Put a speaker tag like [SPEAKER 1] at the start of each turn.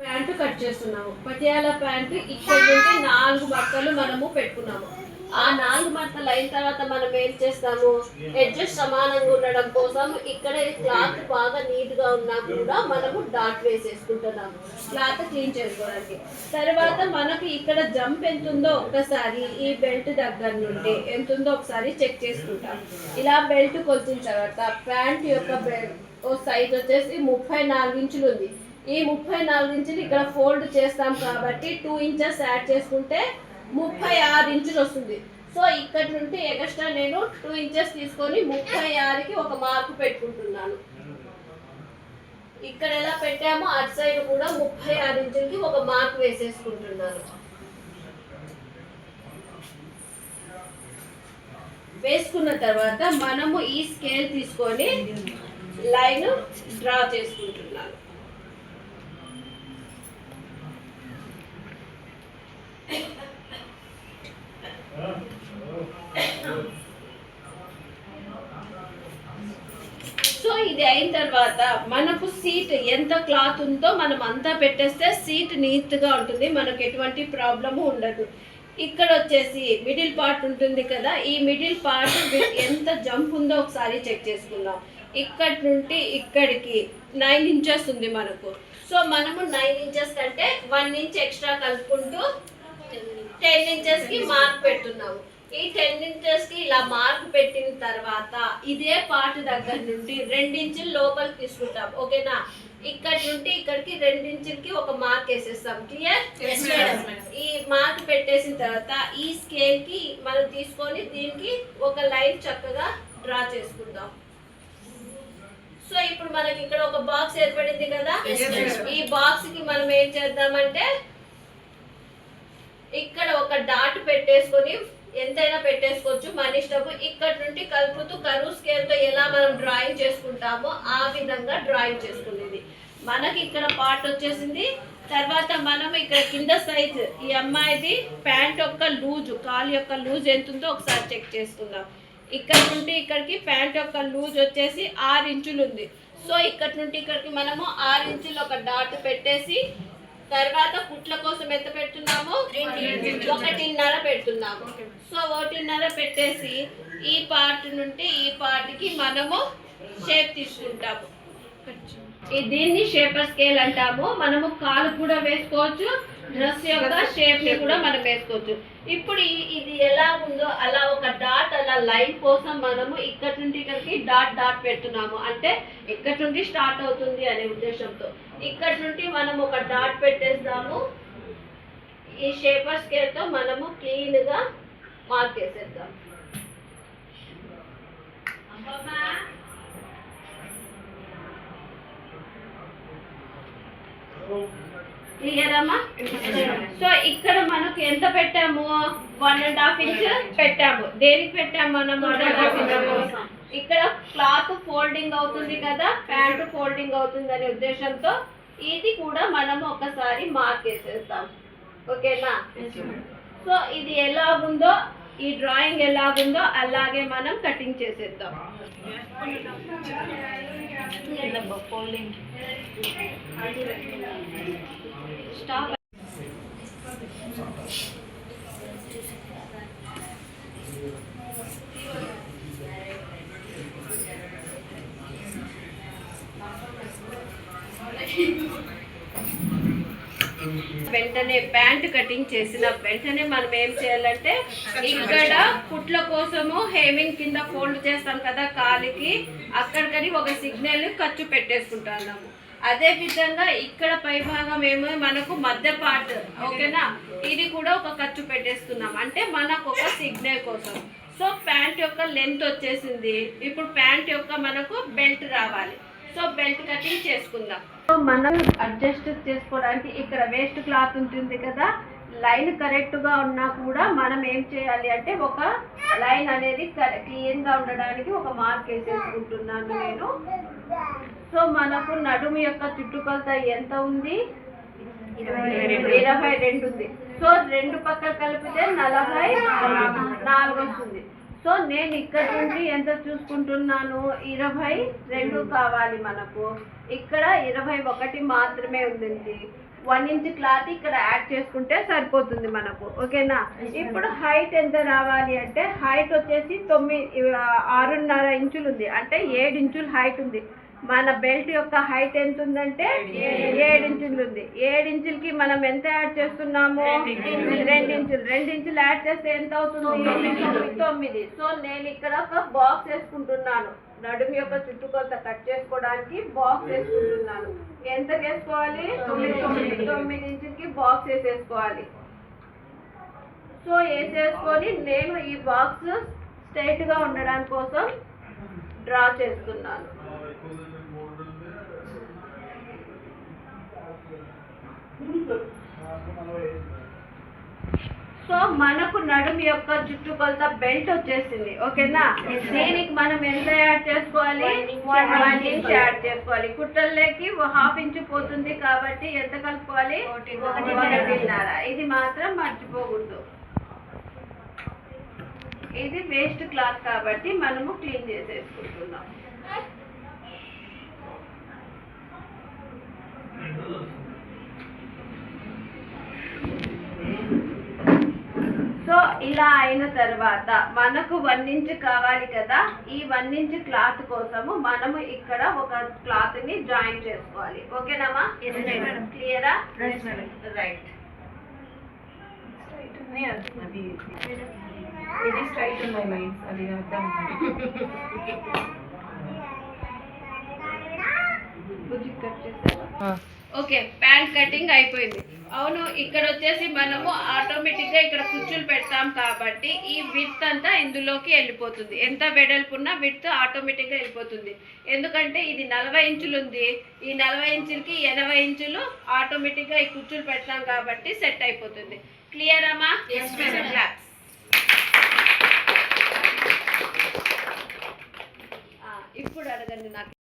[SPEAKER 1] Pant cut చేస్తున్నాము. Patiala pant ఇక్కడ నుండి 4 మడతలు మనము పెట్టుకున్నాము. ఆ 4 మడతలు అయిన తర్వాత మనం ఏం చేస్తాము, ఎడ్జెస్ సమానంగా ఉండడం కోసం ఇక్కడ క్లాత్ బాగా నీట్గా ఉన్నా కూడా మనము డాట్ వేసేసుకుంటున్నాము క్లాత్ క్లీన్ చేసుకోవడానికి. తర్వాత మనకు ఇక్కడ జంప్ ఎంత ఉందో ఒకసారి ఈ బెల్ట్ దగ్గర నుండి ఎంత ఉందో ఒకసారి చెక్ చేసుకుంటాం. ఇలా బెల్ట్ కొలిచిన తర్వాత ప్యాంట్ యొక్క బెల్ట్ సైజ్ వచ్చేసి 34 ఇంచులు ఉంది. ఈ 34 ఇంచులు ఇక్కడ ఫోల్డ్ చేస్తాం కాబట్టి 2 ఇంచెస్ యాడ్ చేసుకుంటే 36 ఇంచులు వస్తుంది. సో ఇక్కడ నుండి ఎక్స్ట్రా నేను 2 ఇంచెస్ తీసుకొని 36కి ఒక మార్కు పెట్టుకుంటున్నాను. ఇక్కడ ఎలా పెట్టామో అటు సైడ్ కూడా 36 ఇంచులకి ఒక మార్క్ వేసేసుకుంటున్నాను. వేసుకున్న తర్వాత మనము ఈ స్కేల్ తీసుకొని లైన్ డ్రా చేసుకుంటున్నాను. సో ఇది అయిన తర్వాత మనకు సీట్ ఎంత క్లాత్ ఉందో మనం అంతా పెట్టేస్తే సీట్ నీట్గా ఉంటుంది, మనకు ఎటువంటి ప్రాబ్లము ఉండదు. ఇక్కడ వచ్చేసి మిడిల్ పార్ట్ ఉంటుంది కదా, ఈ మిడిల్ పార్ట్ ఎంత జంప్ ఉందో ఒకసారి చెక్ చేసుకుందాం. ఇక్కడ నుండి ఇక్కడికి 9 ఇంచెస్ ఉంది మనకు. సో మనము 9 ఇంచెస్ కంటే 1 ఇంచ్ ఎక్స్ట్రా కలుపుకుంటూ 10 ఇంచెస్కి మార్క్ పెడుతున్నాము. ఈ 10 ఇంచెస్కి ఇలా మార్క్ పెట్టిన తర్వాత ఇదే పార్ట్ దగ్గర నుండి 2 ఇంచులు లోపలికి తీసుకుంటాం. ఓకేనా? ఇక్కడ నుండి ఇక్కడికి 2 ఇంచులకి ఒక మార్క్ వేసేస్తాం. క్లియర్? ఈ మార్క్ పెట్టేసిన తర్వాత ఈ స్కేల్కి మనం తీసుకొని దీనికి ఒక లైన్ చక్కగా డ్రా చేసుకుందాం. సో ఇప్పుడు మనకి ఇక్కడ ఒక బాక్స్ ఏర్పడింది కదా, ఈ బాక్స్ కి మనం ఏం చేద్దామంటే ఇక్కడ ఒక డాట్ పెట్టేసుకొని ఎంతైనా పెట్టేసుకోవచ్చు, మన ఇష్టము. ఇక్కడ నుండి కలుపుతూ కరువు స్కేల్ తో ఎలా మనం డ్రాయింగ్ చేసుకుంటామో ఆ విధంగా డ్రాయింగ్ చేసుకునేది. మనకి ఇక్కడ పార్ట్ వచ్చేసింది. తర్వాత మనం ఇక్కడ కింద సైజ్ ఈ అమ్మాయిది ప్యాంట్ యొక్క లూజ్, కాలు యొక్క లూజ్ ఎంత ఉందో ఒకసారి చెక్ చేసుకుందాం. ఇక్కడ నుండి ఇక్కడికి ప్యాంట్ యొక్క లూజ్ వచ్చేసి 6 ఇంచులు ఉంది. సో ఇక్కడ నుండి ఇక్కడికి మనము 6 ఇంచులు ఒక డాట్ పెట్టేసి తర్వాత కుట్ల కోసం ఎంత పెడుతున్నాము, 1.5 పెడుతున్నాము. సో 1.5 పెట్టేసి ఈ పార్ట్ నుండి ఈ పార్ట్కి మనము షేప్ తీసుకుంటాము. దీన్ని షేపర్ స్కేల్ అంటాము. మనము కాలు కూడా వేసుకోవచ్చు, డ్రెస్ యొక్క షేప్ ని కూడా మనం వేసుకోవచ్చు. ఇప్పుడు ఇది ఎలా ఉందో అలా ఒక డాట్ అలా లైన్ కోసం మనము ఇక్కడ నుండి ఇక్కడికి డాట్ డాట్ పెడుతున్నాము. అంటే ఇక్కడ నుండి స్టార్ట్ అవుతుంది అనే ఉద్దేశంతో ఇక్కడ నుండి మనం ఒక డాట్ పెట్టేస్తాము. ఈ షేపర్ స్కేల్ తో మనము క్లీన్ గా మార్క్ వేసేద్దాం. క్లియర్ అమ్మా? సో ఇక్కడ మనకు ఎంత పెట్టాము, 1.5 ఇంచ్ పెట్టాము. దేనికి పెట్టాము మనం? 1.5 ఇంచ్. ఇక్కడ క్లాత్ ఫోల్డింగ్ అవుతుంది కదా, ప్యాంటు ఫోల్డింగ్ అవుతుంది అనే ఉద్దేశంతో ఇది కూడా మనము ఒకసారి మార్క్ వేసేస్తాం. ఓకేనా? సో ఇది ఎలా ఉందో, ఈ డ్రాయింగ్ ఎలాగుందో అలాగే మనం కటింగ్ చేసేద్దాం. స్టాప్. వెంటనే ప్యాంట్ కటింగ్ చేసిన వెంటనే మనం ఏం చేయాలంటే ఇక్కడ కుట్ల కోసము హేమింగ్ కింద ఫోల్డ్ చేస్తాం కదా కాలికి, అక్కడికని ఒక సిగ్నల్ ఖర్చు పెట్టేసుకుంటున్నాము. అదే విధంగా ఇక్కడ పై భాగం ఏమో మనకు మధ్య పార్ట్, ఓకేనా, ఇది కూడా ఒక ఖర్చు పెట్టేస్తున్నాం, అంటే మనకు ఒక సిగ్నల్ కోసం. సో ప్యాంట్ యొక్క లెంత్ వచ్చేసింది. ఇప్పుడు ప్యాంట్ యొక్క మనకు బెల్ట్ రావాలి. సో బెల్ట్ కటింగ్ చేసుకుందాం. సో మనం అడ్జస్ట్ చేసుకోవడానికి ఇక్కడ వేస్ట్ క్లాత్ ఉంటుంది కదా, లైన్ కరెక్ట్గా ఉన్నా కూడా మనం ఏం చేయాలి అంటే ఒక లైన్ అనేది క్లీన్గా ఉండడానికి ఒక మార్క్ వేసేసుకుంటున్నాను నేను. సో మనకు నడుము యొక్క చుట్టుకొలత ఎంత ఉంది, 22 ఉంది. సో 2 పక్కలు కలిపితే 44 వస్తుంది. సో నేను ఇక్కడ నుండి ఎంత చూసుకుంటున్నాను, 22 కావాలి మనకు. ఇక్కడ 21 మాత్రమే ఉంది. 1 ఇంచ్ క్లాత్ ఇక్కడ యాడ్ చేసుకుంటే సరిపోతుంది మనకు. ఓకేనా? ఇప్పుడు హైట్ ఎంత రావాలి అంటే హైట్ వచ్చేసి 6.5 ఇంచులు ఉంది, అంటే 7 ఇంచులు హైట్ ఉంది. మన బెల్ట్ యొక్క హైట్ ఎంత ఉందంటే 7 ఇంచులు ఉంది. 7 ఇంచులకి మనం ఎంత యాడ్ చేస్తున్నాము? 2 ఇంచులు. 2 ఇంచులు యాడ్ చేస్తే ఎంత అవుతుంది? 9. సో నేను ఇక్కడ ఒక బాక్స్ వేసుకుంటున్నాను. నడుము యొక్క చుట్టుకొలత కట్ చేసుకోవడానికి బాక్స్ వేసుకుంటున్నాను. ఎంత వేసుకోవాలి? 9 ఇంచులకి బాక్స్ వేసేసుకోవాలి. సో వేసేసుకొని నేను ఈ బాక్స్ స్ట్రైట్ గా ఉండడానికి కోసం డ్రా చేస్తున్నాను. సో మనకు నడుము యొక్క చుట్టుకొలత బెల్ట్ వచ్చేసింది. ఓకేనా? దీనికి మనం ఎంత యాడ్ చేసుకోవాలి? 1 ఇంచ్ యాడ్ చేసుకోవాలి. కుట్టల్లోకి 1/2 ఇంచ్ పోతుంది కాబట్టి ఎంత కలుపుకోవాలి? 1.5. ఇది మాత్రం మర్చిపోకూడదు. ఇది వేస్ట్ క్లాత్ కాబట్టి మనము క్లీన్ చేసేసుకుంటున్నాం. సో ఇలా అయిన తర్వాత మనకు 1 ఇంచ్ కావాలి కదా. ఈ 1 ఇంచ్ క్లాత్ కోసము మనము ఇక్కడ ఒక క్లాత్ ని జాయిన్ చేసుకోవాలి. ఓకేనామా? క్లియరా? రైట్.
[SPEAKER 2] ఇది స్ట్రైట్ ఉన్నాయి లైన్స్, అది అర్థం.
[SPEAKER 1] ఓకే, ప్యాంట్ కటింగ్ అయిపోయింది. అవును, ఇక్కడ వచ్చేసి మనము ఆటోమేటిక్ గా ఇక్కడ కుచ్చులు పెడతాం కాబట్టి ఈ విడ్త్ అంతా ఇందులోకి వెళ్ళిపోతుంది. ఎంత వెడల్పున్నా విడ్త్ ఆటోమేటిక్ గా వెళ్ళిపోతుంది. ఎందుకంటే ఇది 40 ఇంచులు ఉంది. ఈ 40 ఇంచులకి 80 ఇంచులు ఆటోమేటిక్ గా ఈ కుచ్చులు పెడతాం కాబట్టి సెట్ అయిపోతుంది. క్లియర్ అమ్మా? ఇప్పుడు అడగండి నాకు.